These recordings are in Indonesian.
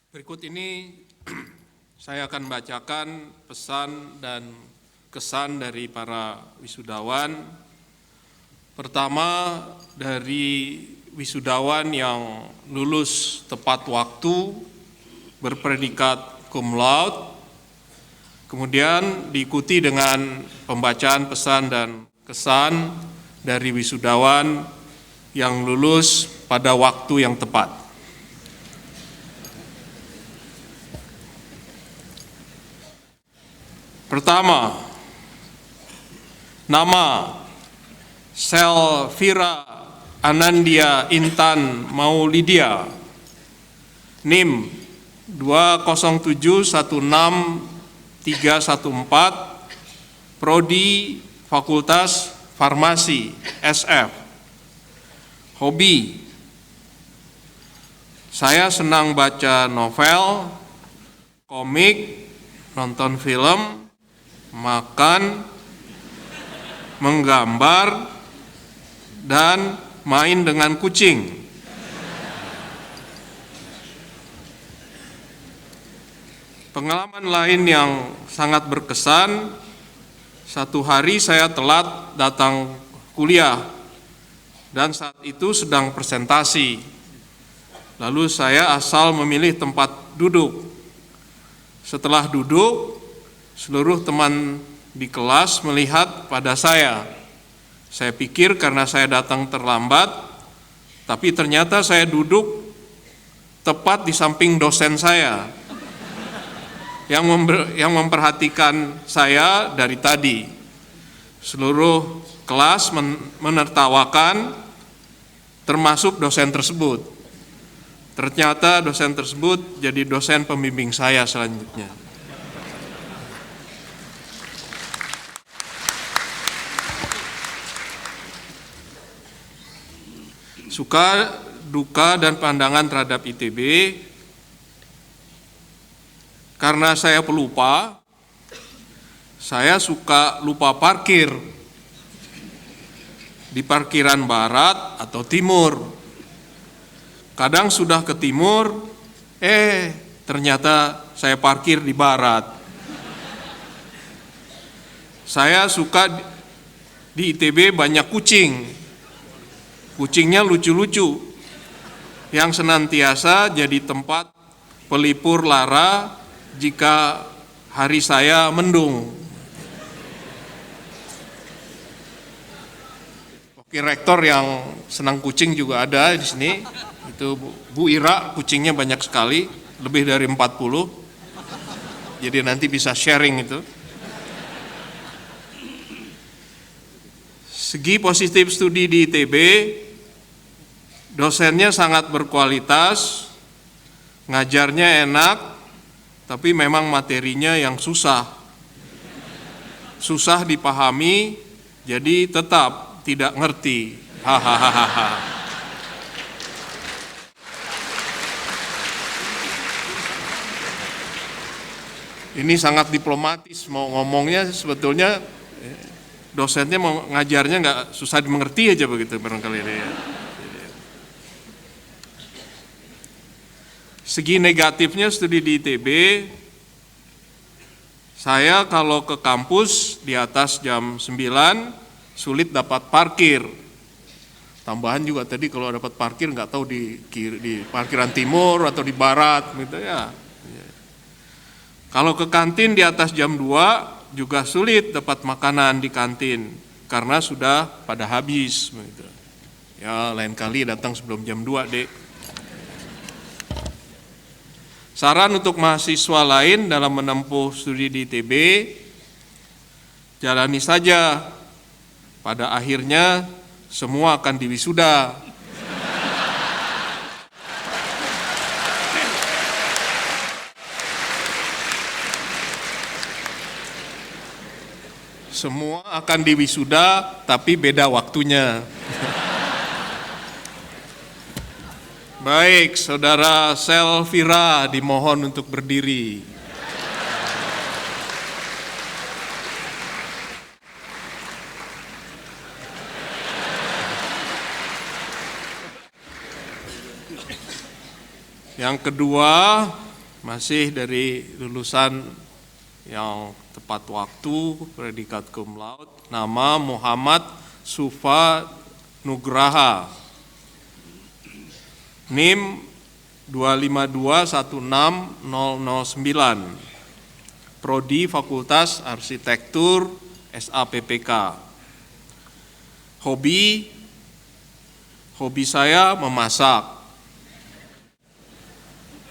Berikut ini saya akan bacakan pesan dan kesan dari para wisudawan. Pertama, dari wisudawan yang lulus tepat waktu, berpredikat cum laude, kemudian diikuti dengan pembacaan pesan dan kesan dari wisudawan yang lulus pada waktu yang tepat. Pertama, nama Selvira Anandia Intan Maulidia, NIM 20716-314, Prodi Fakultas Farmasi SF. Hobi, saya senang baca novel, komik, nonton film, makan, menggambar, dan main dengan kucing. Pengalaman lain yang sangat berkesan, satu hari saya telat datang kuliah dan saat itu sedang presentasi. Lalu saya asal memilih tempat duduk. Setelah duduk, seluruh teman di kelas melihat pada saya. Saya pikir karena saya datang terlambat, tapi ternyata saya duduk tepat di samping dosen saya yang memperhatikan saya dari tadi. Seluruh kelas menertawakan, termasuk dosen tersebut. Ternyata dosen tersebut jadi dosen pembimbing saya selanjutnya. Suka, duka, dan pandangan terhadap ITB, karena saya pelupa, saya suka lupa parkir di parkiran barat atau timur. Kadang sudah ke timur, ternyata saya parkir di barat. Saya suka di ITB banyak kucing. Kucingnya lucu-lucu, yang senantiasa jadi tempat pelipur lara jika hari saya mendung. Wakil rektor yang senang kucing juga ada di sini. Itu Bu Ira, kucingnya banyak sekali, lebih dari 40. Jadi nanti bisa sharing itu. Segi positif studi di ITB, dosennya sangat berkualitas, ngajarnya enak, tapi memang materinya yang susah dipahami, jadi tetap tidak ngerti. Hahaha. Ini sangat diplomatis, mau ngomongnya sebetulnya dosennya mau ngajarnya nggak susah dimengerti aja begitu barangkali ini ya. Segi negatifnya studi di ITB, saya kalau ke kampus di atas jam 9 sulit dapat parkir. Tambahan juga tadi kalau dapat parkir nggak tahu di parkiran timur atau di barat gitu ya. Kalau ke kantin di atas jam 2 juga sulit dapat makanan di kantin karena sudah pada habis gitu. Ya lain kali datang sebelum jam 2 dek. Saran untuk mahasiswa lain dalam menempuh studi di ITB, jalani saja. Pada akhirnya semua akan diwisuda. Semua akan diwisuda, tapi beda waktunya. Baik, Saudara Selvira dimohon untuk berdiri. Yang kedua, Masih dari lulusan yang tepat waktu, predikat cum laude, nama Muhammad Sufa Nugraha, NIM 2521609, Prodi Fakultas Arsitektur SAPPK. Hobi saya memasak.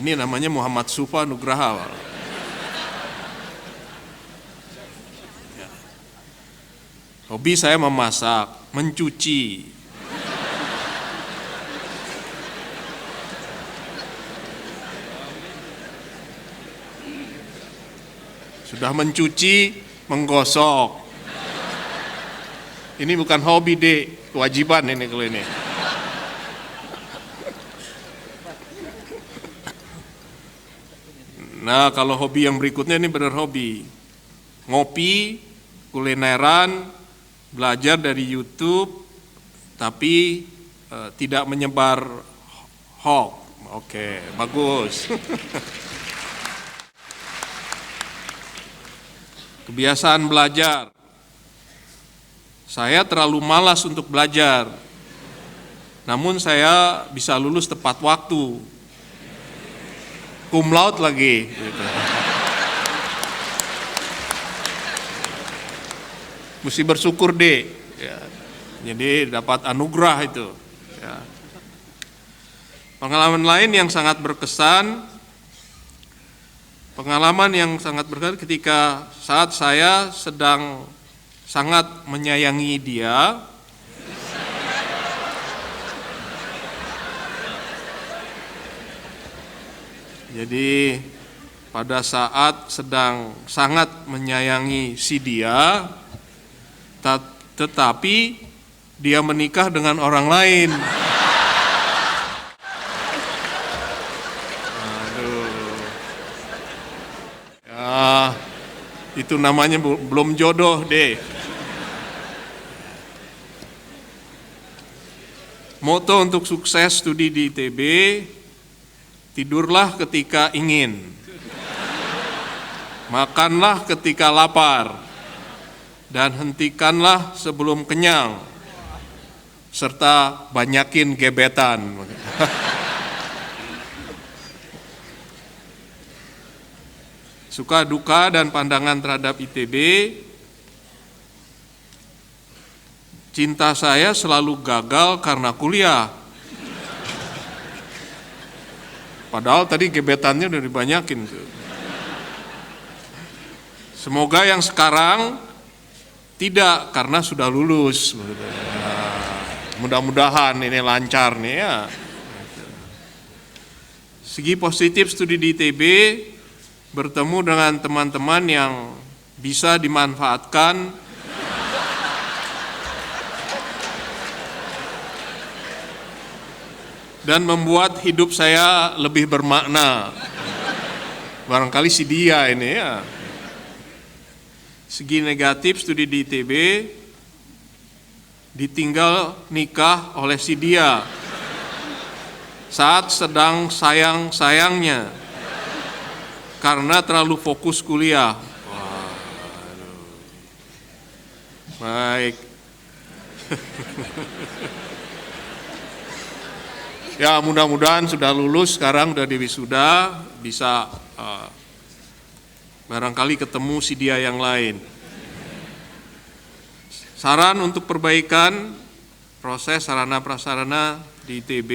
Ini namanya Muhammad Sufa Nugraha. Hobi saya memasak, mencuci. Sudah mencuci, menggosok. Ini bukan hobi, Dek, kewajiban ini kalau ini. Nah, kalau hobi yang berikutnya ini benar hobi. Ngopi, kulineran, belajar dari YouTube, tapi tidak menyebar hoax. Oke, bagus. Kebiasaan belajar. Saya terlalu malas untuk belajar. Namun saya bisa lulus tepat waktu. Cum laude lagi gitu. Mesti bersyukur deh ya. Jadi dapat anugerah itu ya. Pengalaman lain yang sangat berkesan ketika saat saya sedang sangat menyayangi dia. Jadi pada saat sedang sangat menyayangi si dia, tetapi dia menikah dengan orang lain. Aduh. Ya, itu namanya belum jodoh deh. Moto untuk sukses studi di ITB, tidurlah ketika ingin, makanlah ketika lapar, dan hentikanlah sebelum kenyang, serta banyakin gebetan. Suka duka dan pandangan terhadap ITB, cinta saya selalu gagal karena kuliah. Padahal tadi gebetannya udah dibanyakin tuh. Semoga yang sekarang tidak, karena sudah lulus. Mudah-mudahan ini lancar nih ya. Segi positif studi di ITB, bertemu dengan teman-teman yang bisa dimanfaatkan dan membuat hidup saya lebih bermakna. Barangkali si dia ini ya. Segi negatif studi di ITB, ditinggal nikah oleh si dia saat sedang sayang-sayangnya karena terlalu fokus kuliah. Baik. Ya, mudah-mudahan sudah lulus, sekarang udah diwisuda, bisa barangkali ketemu si dia yang lain. Saran untuk perbaikan proses sarana prasarana di ITB,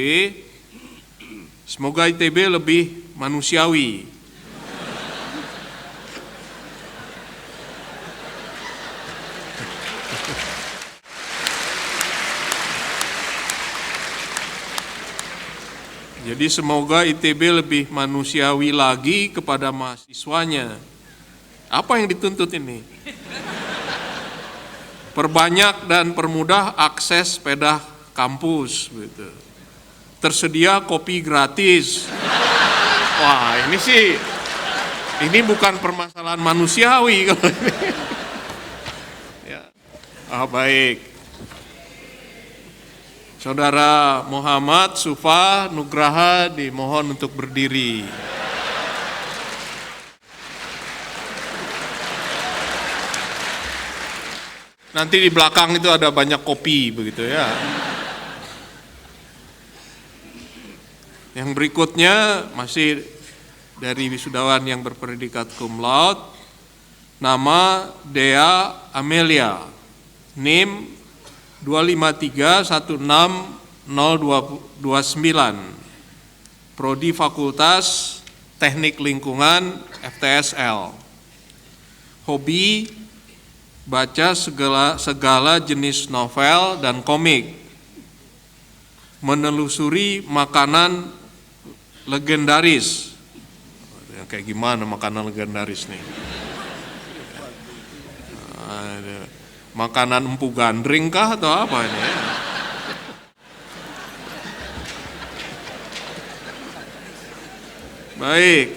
semoga ITB lebih manusiawi. Jadi semoga ITB lebih manusiawi lagi kepada mahasiswanya. Apa yang dituntut ini? Perbanyak dan permudah akses sepeda kampus, gitu. Tersedia kopi gratis. Wah, ini bukan permasalahan manusiawi kalau ini. Ya. Baik. Saudara Muhammad Sufa Nugraha dimohon untuk berdiri. Nanti di belakang itu ada banyak kopi begitu ya. Yang berikutnya masih dari wisudawan yang berpredikat cum laude, nama Dea Amelia, NIM 253160229, Prodi Fakultas Teknik Lingkungan FTSL. Hobi baca segala jenis novel dan komik, menelusuri makanan legendaris. Kayak gimana makanan legendaris nih? Makanan empu gandring kah atau apa ini? Baik.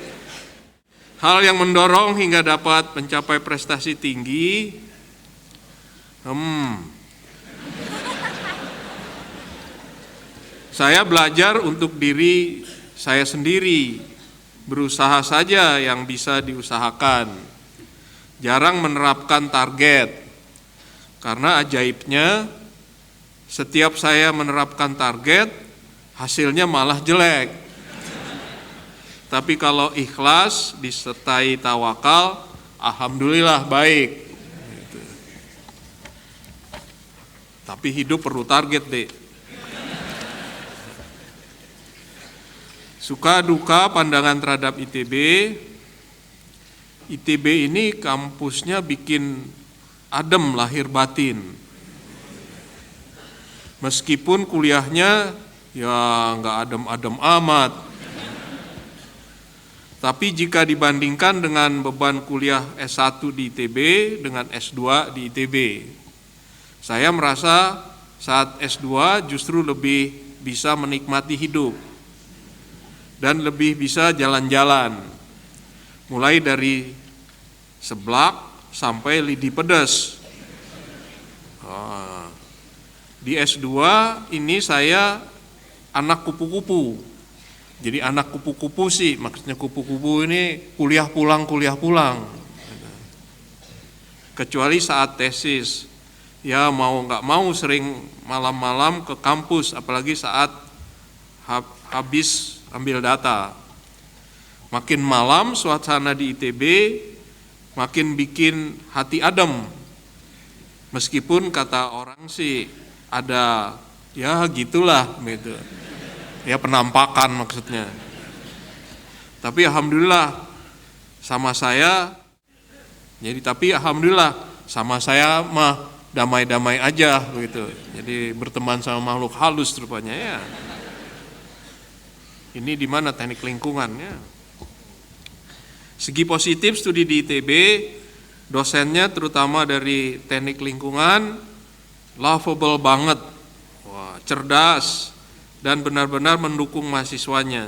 Hal yang mendorong hingga dapat mencapai prestasi tinggi. Saya belajar untuk diri saya sendiri, berusaha saja yang bisa diusahakan. Jarang menerapkan target, karena ajaibnya setiap saya menerapkan target, hasilnya malah jelek. Tapi kalau ikhlas disertai tawakal, alhamdulillah baik. Gitu. Tapi hidup perlu target deh. Suka duka pandangan terhadap ITB. ITB ini kampusnya bikin adem lahir batin. Meskipun kuliahnya ya nggak adem-adem amat. Tapi jika dibandingkan dengan beban kuliah S1 di ITB dengan S2 di ITB, saya merasa saat S2 justru lebih bisa menikmati hidup dan lebih bisa jalan-jalan, mulai dari seblak sampai lidi pedas. Di S2 ini saya anak kupu-kupu. Jadi anak kupu-kupu sih, maksudnya kupu-kupu ini kuliah pulang. Kecuali saat tesis, ya mau nggak mau sering malam-malam ke kampus, apalagi saat habis ambil data. Makin malam suasana di ITB makin bikin hati adem. Meskipun kata orang sih ada ya gitulah gitu. Ya penampakan maksudnya. Tapi alhamdulillah sama saya mah damai-damai aja begitu. Jadi berteman sama makhluk halus rupanya ya. Ini di mana teknik lingkungannya. Segi positif studi di ITB, dosennya terutama dari teknik lingkungan lovable banget. Wah, cerdas dan benar-benar mendukung mahasiswanya.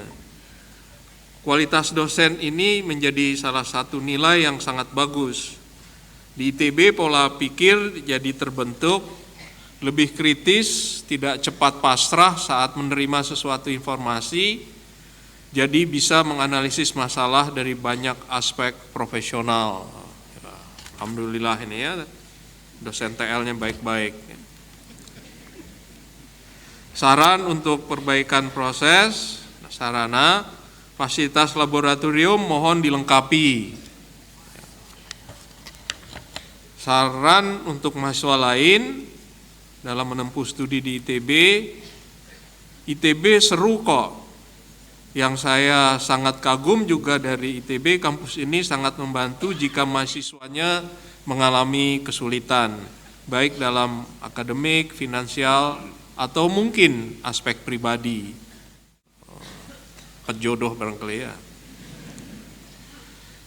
Kualitas dosen ini menjadi salah satu nilai yang sangat bagus. Di ITB pola pikir jadi terbentuk, lebih kritis, tidak cepat pasrah saat menerima sesuatu informasi, jadi bisa menganalisis masalah dari banyak aspek profesional. Alhamdulillah ini ya, dosen TL-nya baik-baik. Saran untuk perbaikan proses, sarana, fasilitas laboratorium mohon dilengkapi. Saran untuk mahasiswa lain dalam menempuh studi di ITB seru kok. Yang saya sangat kagum juga dari ITB, kampus ini sangat membantu jika mahasiswanya mengalami kesulitan, baik dalam akademik, finansial, atau mungkin aspek pribadi. Jodoh barangkali ya.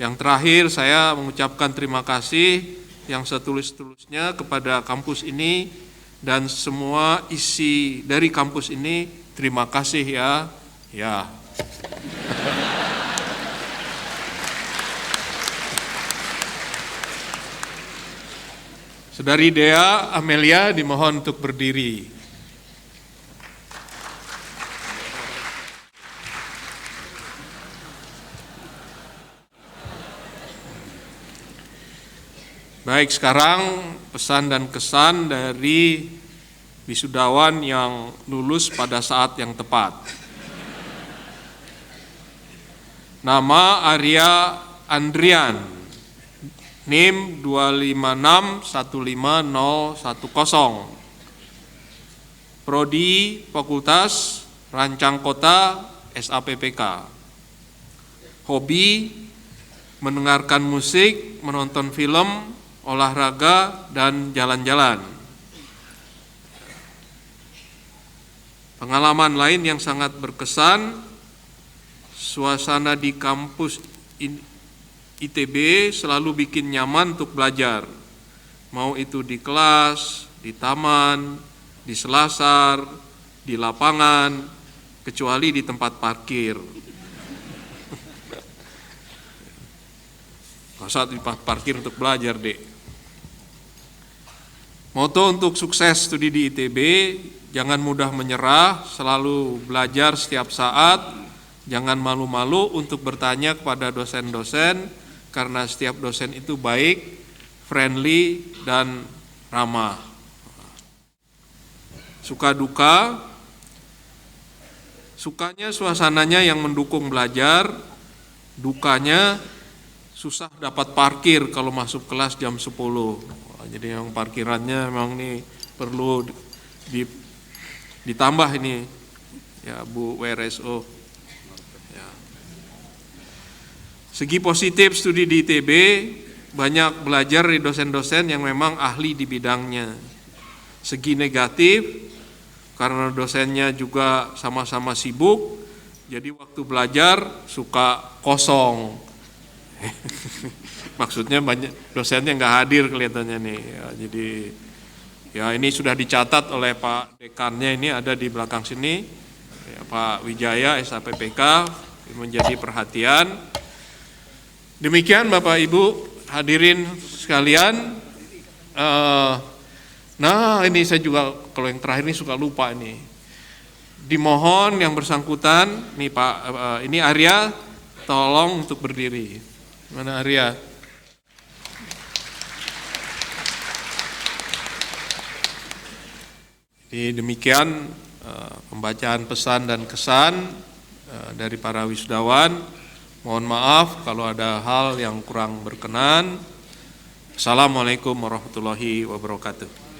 Yang terakhir saya mengucapkan terima kasih yang setulus-tulusnya kepada kampus ini dan semua isi dari kampus ini. Terima kasih ya. Saudari Dea Amelia dimohon untuk berdiri. Baik, sekarang pesan dan kesan dari wisudawan yang lulus pada saat yang tepat. Nama Arya Andrian, NIM 256151010. Prodi Fakultas Rancang Kota SAPPK. Hobi mendengarkan musik, menonton film, olahraga, dan jalan-jalan. Pengalaman lain yang sangat berkesan, suasana di kampus ITB selalu bikin nyaman untuk belajar. Mau itu di kelas, di taman, di selasar, di lapangan, kecuali di tempat parkir. Saat di tempat parkir untuk belajar, Dek. Moto untuk sukses studi di ITB, jangan mudah menyerah, selalu belajar setiap saat. Jangan malu-malu untuk bertanya kepada dosen-dosen, karena setiap dosen itu baik, friendly, dan ramah. Suka duka, sukanya suasananya yang mendukung belajar, dukanya susah dapat parkir kalau masuk kelas jam 10. Jadi yang parkirannya memang ini perlu ditambah ini, ya Bu WRSO. Segi positif studi di ITB, banyak belajar dari dosen-dosen yang memang ahli di bidangnya. Segi negatif, karena dosennya juga sama-sama sibuk, jadi waktu belajar suka kosong. Maksudnya banyak dosennya nggak hadir kelihatannya nih. Ya, jadi ya ini sudah dicatat oleh Pak Dekannya, ini ada di belakang sini, ya, Pak Wijaya SAPPK, menjadi perhatian. Demikian Bapak Ibu hadirin sekalian. Nah ini saya juga kalau yang terakhir ini suka lupa ini. Dimohon yang bersangkutan, nih Pak, ini Arya, tolong untuk berdiri. Mana Arya? Jadi demikian pembacaan pesan dan kesan dari para wisudawan. Mohon maaf kalau ada hal yang kurang berkenan. Assalamualaikum warahmatullahi wabarakatuh.